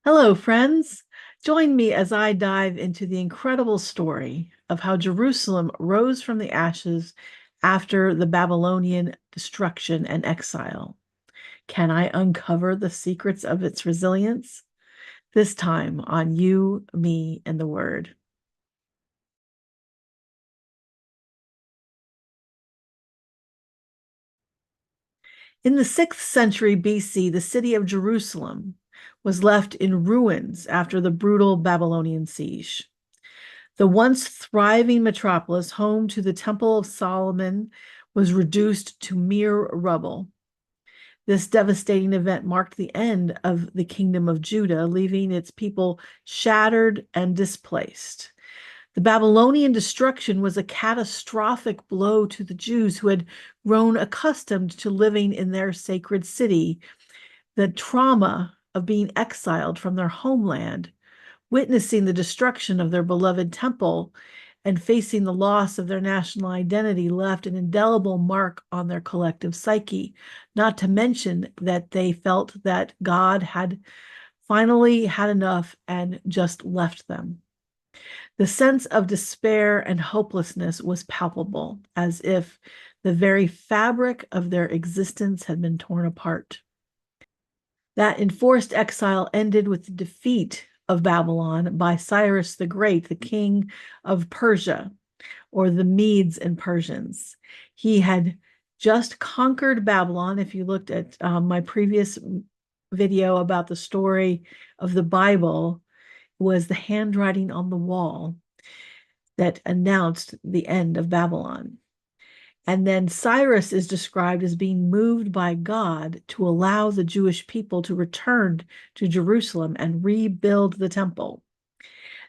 Hello, friends. Join me as I dive into the incredible story of how Jerusalem rose from the ashes after the Babylonian destruction and exile. Can I uncover the secrets of its resilience? This time on You, Me, and the Word. In the 6th century BC, the city of Jerusalem was left in ruins after the brutal Babylonian siege. The once thriving metropolis, home to the Temple of Solomon, was reduced to mere rubble. This devastating event marked the end of the kingdom of Judah, leaving its people shattered and displaced. The Babylonian destruction was a catastrophic blow to the Jews who had grown accustomed to living in their sacred city. The trauma of being exiled from their homeland, witnessing the destruction of their beloved temple, and facing the loss of their national identity left an indelible mark on their collective psyche, not to mention that they felt that God had finally had enough and just left them. The sense of despair and hopelessness was palpable, as if the very fabric of their existence had been torn apart. That enforced exile ended with the defeat of Babylon by Cyrus the Great, the king of Persia, or the Medes and Persians. He had just conquered Babylon. If you looked at my previous video about the story of the Bible, was the handwriting on the wall that announced the end of Babylon. And then Cyrus is described as being moved by God to allow the Jewish people to return to Jerusalem and rebuild the temple.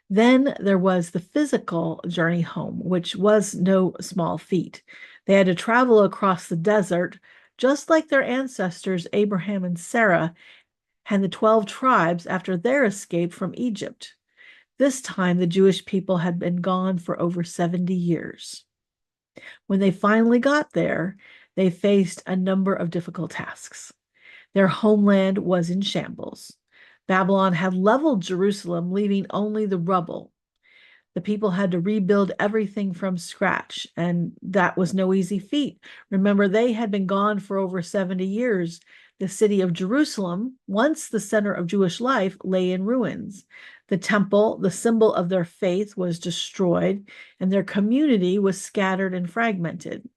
Then there was the physical journey home, which was no small feat. They had to travel across the desert, just like their ancestors, Abraham and Sarah, and the 12 tribes after their escape from Egypt. This time, the Jewish people had been gone for over 70 years. When they finally got there, they faced a number of difficult tasks. Their homeland was in shambles. Babylon had leveled Jerusalem, leaving only the rubble. The people had to rebuild everything from scratch, and that was no easy feat. Remember, they had been gone for over 70 years. The city of Jerusalem, once the center of Jewish life, lay in ruins. The temple, the symbol of their faith, was destroyed, and their community was scattered and fragmented.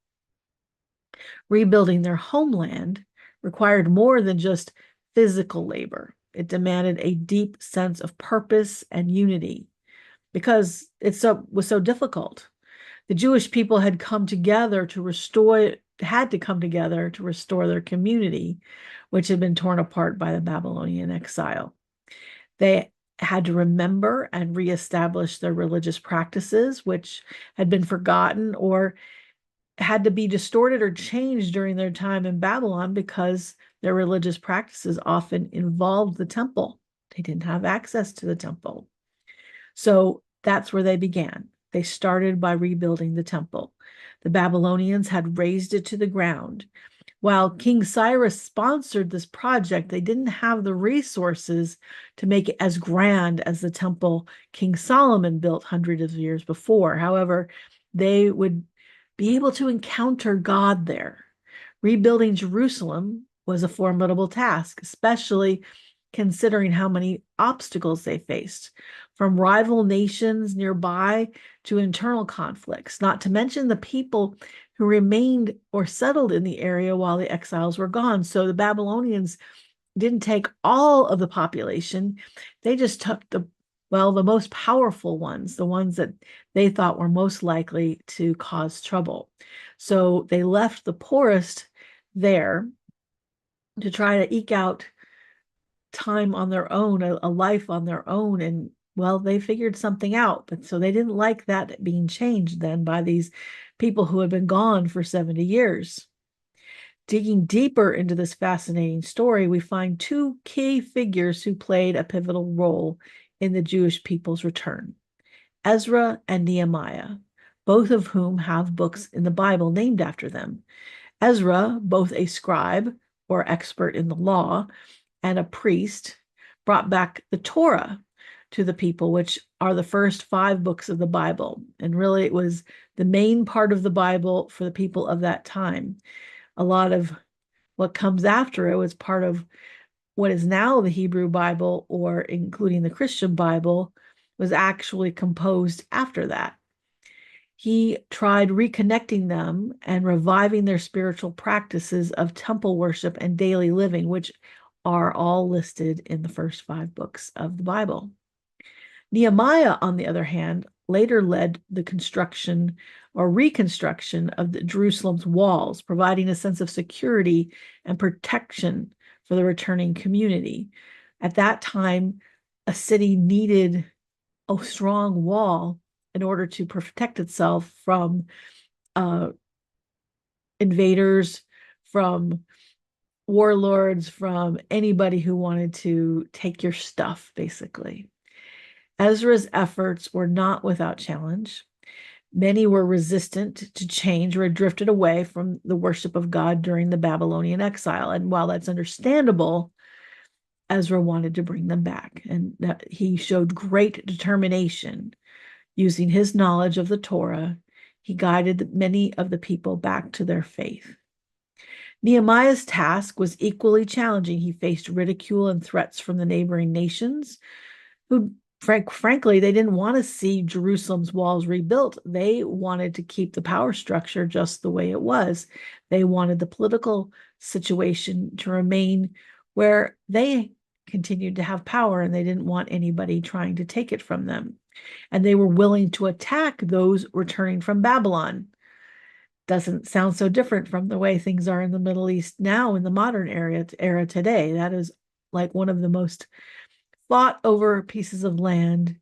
Rebuilding their homeland required more than just physical labor. It demanded a deep sense of purpose and unity because was so difficult. The Jewish people had to come together to restore their community, which had been torn apart by the Babylonian exile. They had to remember and reestablish their religious practices, which had been forgotten or had to be distorted or changed during their time in Babylon because their religious practices often involved the temple. They didn't have access to the temple. So that's where they began. They started by rebuilding the temple. The Babylonians had razed it to the ground. While King Cyrus sponsored this project, they didn't have the resources to make it as grand as the temple King Solomon built hundreds of years before. However, they would be able to encounter God there. Rebuilding Jerusalem was a formidable task, especially considering how many obstacles they faced, from rival nations nearby to internal conflicts, not to mention the people who remained or settled in the area while the exiles were gone. So the Babylonians didn't take all of the population. They just took the most powerful ones, the ones that they thought were most likely to cause trouble. So they left the poorest there to try to eke out time on their own, a life on their own. And well, they figured something out. But so they didn't like that being changed then by these people who had been gone for 70 years. Digging deeper into this fascinating story, we find two key figures who played a pivotal role in the Jewish people's return: Ezra and Nehemiah, both of whom have books in the Bible named after them. Ezra, both a scribe or expert in the law and a priest, brought back the Torah to the people, which are the first 5 books of the Bible. And really, it was the main part of the Bible for the people of that time. A lot of what comes after it was part of what is now the Hebrew Bible, or including the Christian Bible, was actually composed after that. He tried reconnecting them and reviving their spiritual practices of temple worship and daily living, which are all listed in the first 5 books of the Bible. Nehemiah, on the other hand, later led the construction or reconstruction of Jerusalem's walls, providing a sense of security and protection for the returning community. At that time, a city needed a strong wall in order to protect itself from invaders, from warlords, from anybody who wanted to take your stuff, basically. Ezra's efforts were not without challenge. Many were resistant to change or had drifted away from the worship of God during the Babylonian exile. And while that's understandable, Ezra wanted to bring them back. And he showed great determination. Using his knowledge of the Torah, he guided many of the people back to their faith. Nehemiah's task was equally challenging. He faced ridicule and threats from the neighboring nations, who frankly, they didn't want to see Jerusalem's walls rebuilt. They wanted to keep the power structure just the way it was. They wanted the political situation to remain where they continued to have power, and they didn't want anybody trying to take it from them. And they were willing to attack those returning from Babylon. Doesn't sound so different from the way things are in the Middle East now in the modern era today. That is like one of the most fought over pieces of land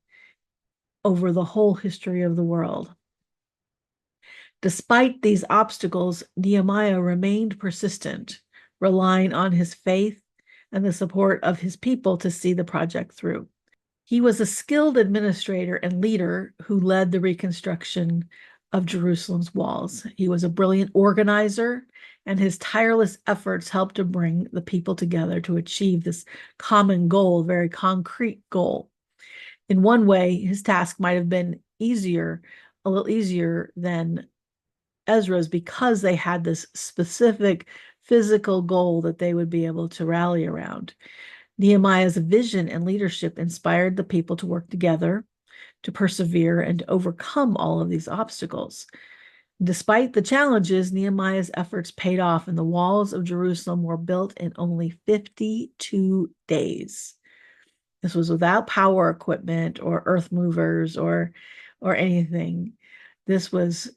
over the whole history of the world. Despite these obstacles, Nehemiah remained persistent, relying on his faith and the support of his people to see the project through. He was a skilled administrator and leader who led the reconstruction of Jerusalem's walls. He was a brilliant organizer, and his tireless efforts helped to bring the people together to achieve this common goal, very concrete goal. In one way, his task might have been a little easier than Ezra's, because they had this specific physical goal that they would be able to rally around. Nehemiah's vision and leadership inspired the people to work together, to persevere, and to overcome all of these obstacles. Despite the challenges, Nehemiah's efforts paid off, and the walls of Jerusalem were built in only 52 days. This was without power equipment or earth movers or anything. This was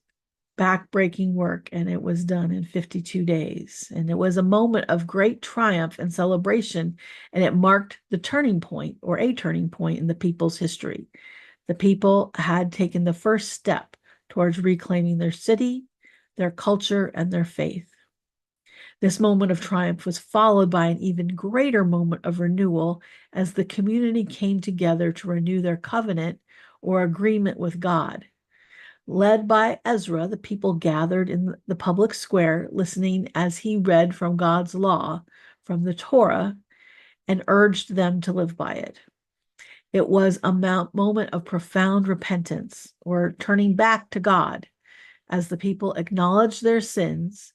back-breaking work, and it was done in 52 days. And it was a moment of great triumph and celebration, and it marked the turning point, or a turning point, in the people's history. The people had taken the first step towards reclaiming their city, their culture, and their faith. This moment of triumph was followed by an even greater moment of renewal as the community came together to renew their covenant or agreement with God. Led by Ezra, the people gathered in the public square, listening as he read from God's law, from the Torah, and urged them to live by it. It was a moment of profound repentance, or turning back to God, as the people acknowledged their sins,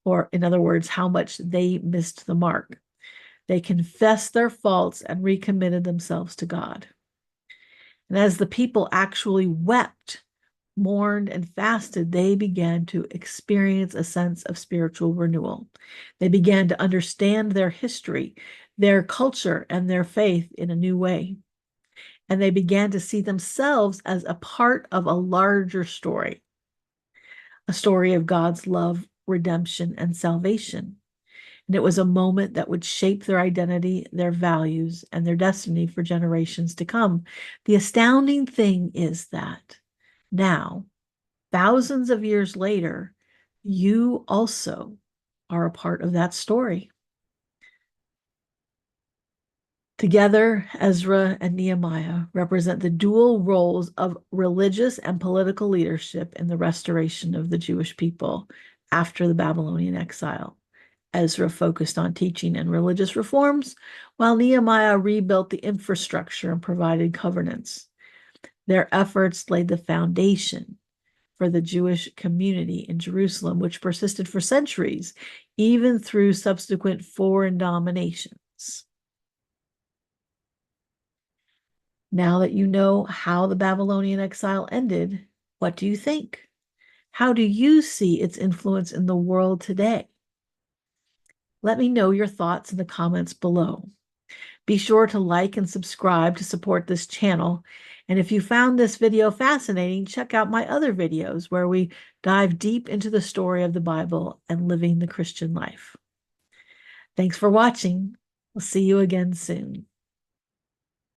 or in other words, how much they missed the mark. They confessed their faults and recommitted themselves to God. And as the people actually wept, mourned, and fasted, they began to experience a sense of spiritual renewal. They began to understand their history, their culture, and their faith in a new way. And they began to see themselves as a part of a larger story, a story of God's love, redemption, and salvation. And it was a moment that would shape their identity, their values, and their destiny for generations to come. The astounding thing is that now, thousands of years later, you also are a part of that story. Together, Ezra and Nehemiah represent the dual roles of religious and political leadership in the restoration of the Jewish people after the Babylonian exile. Ezra focused on teaching and religious reforms, while Nehemiah rebuilt the infrastructure and provided governance. Their efforts laid the foundation for the Jewish community in Jerusalem, which persisted for centuries, even through subsequent foreign dominations. Now that you know how the Babylonian exile ended, what do you think? How do you see its influence in the world today? Let me know your thoughts in the comments below. Be sure to like and subscribe to support this channel. And if you found this video fascinating, check out my other videos where we dive deep into the story of the Bible and living the Christian life. Thanks for watching. We'll see you again soon.